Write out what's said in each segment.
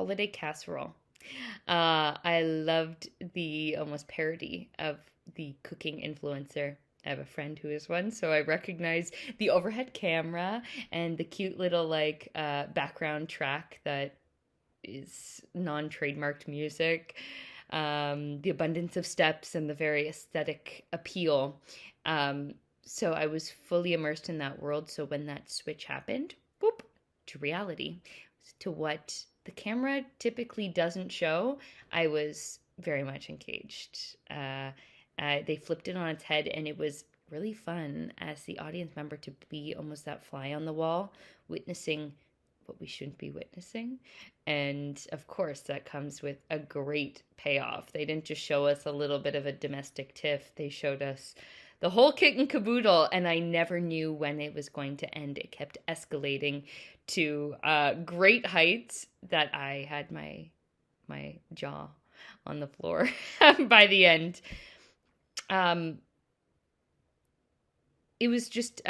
holiday casserole. I loved the almost parody of the cooking influencer. I have a friend who is one, so I recognize the overhead camera and the cute little background track that is non-trademarked music, the abundance of steps and the very aesthetic appeal. So I was fully immersed in that world. So when that switch happened, boop, to reality, to what the camera typically doesn't show, I was very much engaged. They flipped it on its head, and it was really fun as the audience member to be almost that fly on the wall, witnessing what we shouldn't be witnessing. And of course, that comes with a great payoff. They didn't just show us a little bit of a domestic tiff, they showed us the whole kit and caboodle, and I never knew when it was going to end. It kept escalating to great heights that I had my jaw on the floor by the end. It was just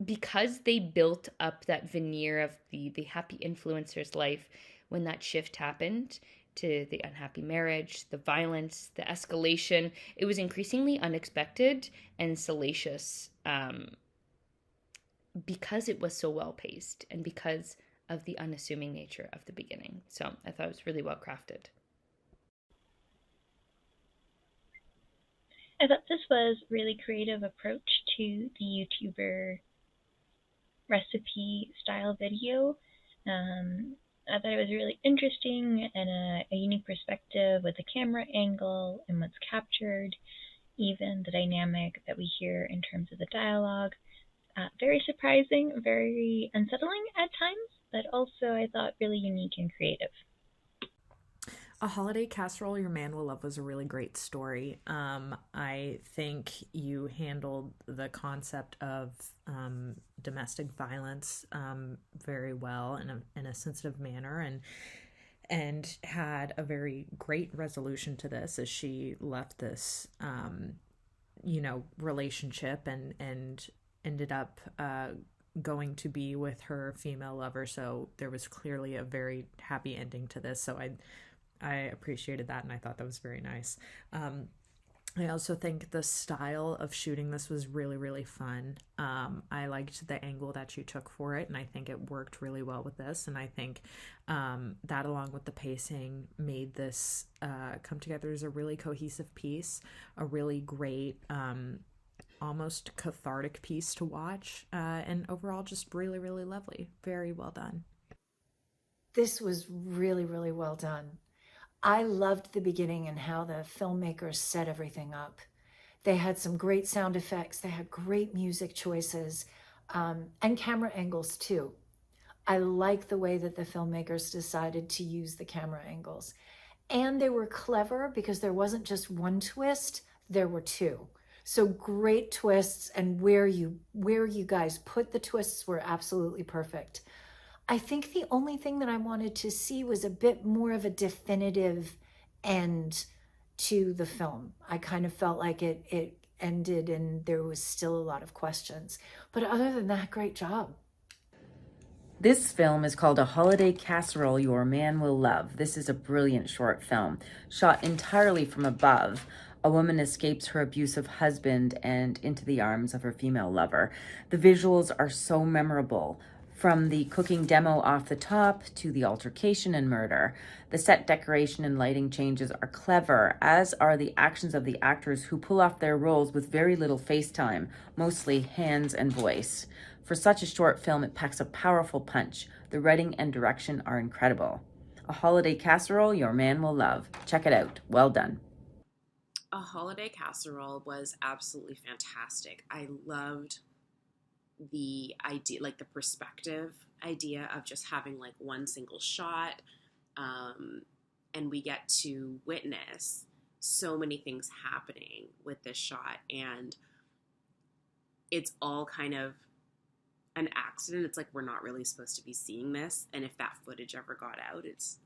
because they built up that veneer of the happy influencer's life. When that shift happened to the unhappy marriage, the violence, the escalation, it was increasingly unexpected and salacious, because it was so well paced and because of the unassuming nature of the beginning. So I thought it was really well crafted. I thought this was a really creative approach to the YouTuber recipe style video. I thought it was really interesting and a unique perspective with the camera angle and what's captured, even the dynamic that we hear in terms of the dialogue. Very surprising, very unsettling at times, but also I thought really unique and creative. A Holiday Casserole Your Man Will Love was a really great story. I think you handled the concept of domestic violence very well in a sensitive manner, and had a very great resolution to this as she left this relationship and ended up going to be with her female lover. So there was clearly a very happy ending to this. So I appreciated that, and I thought that was very nice. I also think the style of shooting this was really, really fun. I liked the angle that you took for it, and I think it worked really well with this. And I think that, along with the pacing, made this come together as a really cohesive piece, a really great, almost cathartic piece to watch, and overall just really, really lovely. Very well done. This was really, really well done. I loved the beginning and how the filmmakers set everything up. They had some great sound effects. They had great music choices, and camera angles too. I like the way that the filmmakers decided to use the camera angles. And they were clever because there wasn't just one twist, there were two. So great twists, and where you guys put the twists were absolutely perfect. I think the only thing that I wanted to see was a bit more of a definitive end to the film. I kind of felt like it ended and there was still a lot of questions. But other than that, great job. This film is called A Holiday Casserole Your Man Will Love. This is a brilliant short film, shot entirely from above. A woman escapes her abusive husband and into the arms of her female lover. The visuals are so memorable. From the cooking demo off the top to the altercation and murder. The set decoration and lighting changes are clever, as are the actions of the actors who pull off their roles with very little face time, mostly hands and voice. For such a short film, it packs a powerful punch. The writing and direction are incredible. A Holiday Casserole Your Man Will Love. Check it out. Well done. A Holiday Casserole was absolutely fantastic. I loved the idea, like the perspective idea of just having like one single shot, and we get to witness so many things happening with this shot, and it's all kind of an accident. It's like we're not really supposed to be seeing this, and if that footage ever got out, it's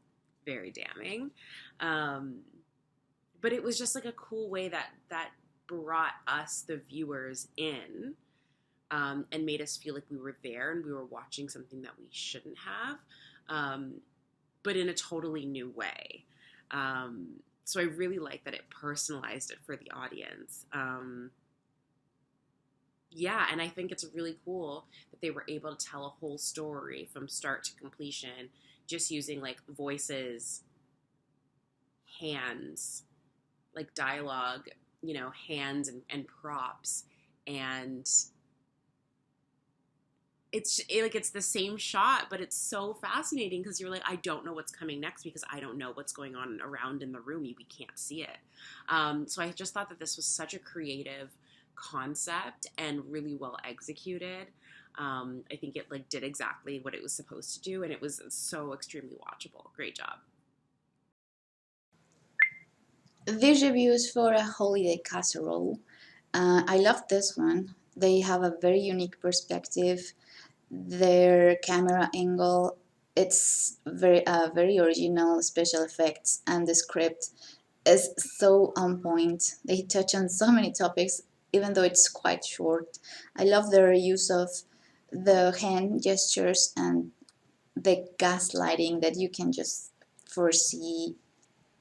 very damning. But it was just like a cool way that brought us, the viewers, in, and made us feel like we were there and we were watching something that we shouldn't have. but in a totally new way. So I really like that it personalized it for the audience. Yeah, and I think it's really cool that they were able to tell a whole story from start to completion just using like voices, hands, like dialogue, hands and props. And it's the same shot, but it's so fascinating because you're like, I don't know what's coming next because I don't know what's going on around in the room. We can't see it. So I just thought that this was such a creative concept and really well executed. I think it like did exactly what it was supposed to do, and it was so extremely watchable. Great job. These reviews for A Holiday Casserole. I love this one. They have a very unique perspective. Their camera angle, it's very original special effects, and the script is so on point. They touch on so many topics, even though it's quite short. I love their use of the hand gestures and the gaslighting that you can just foresee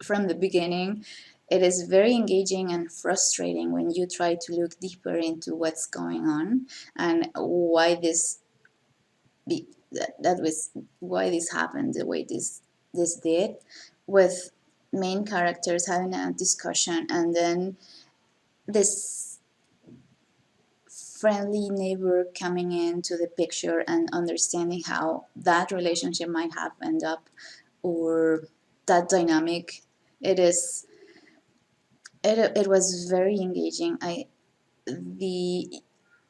from the beginning. It is very engaging and frustrating when you try to look deeper into what's going on and why this be that was why this happened the way this did, with main characters having a discussion and then this friendly neighbor coming into the picture and understanding how that relationship might have ended up, or that dynamic. It was very engaging. The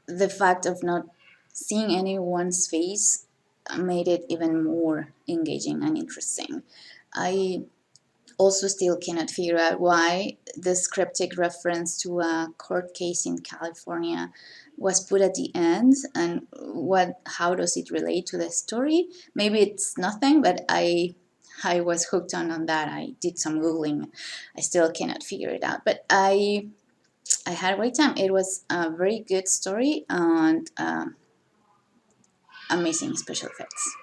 the fact of not seeing anyone's face made it even more engaging and interesting. I also still cannot figure out why this cryptic reference to a court case in California was put at the end, and how does it relate to the story. Maybe it's nothing, but I was hooked on that. I did some googling. I still cannot figure it out, but I had a great time. It was a very good story and amazing special effects.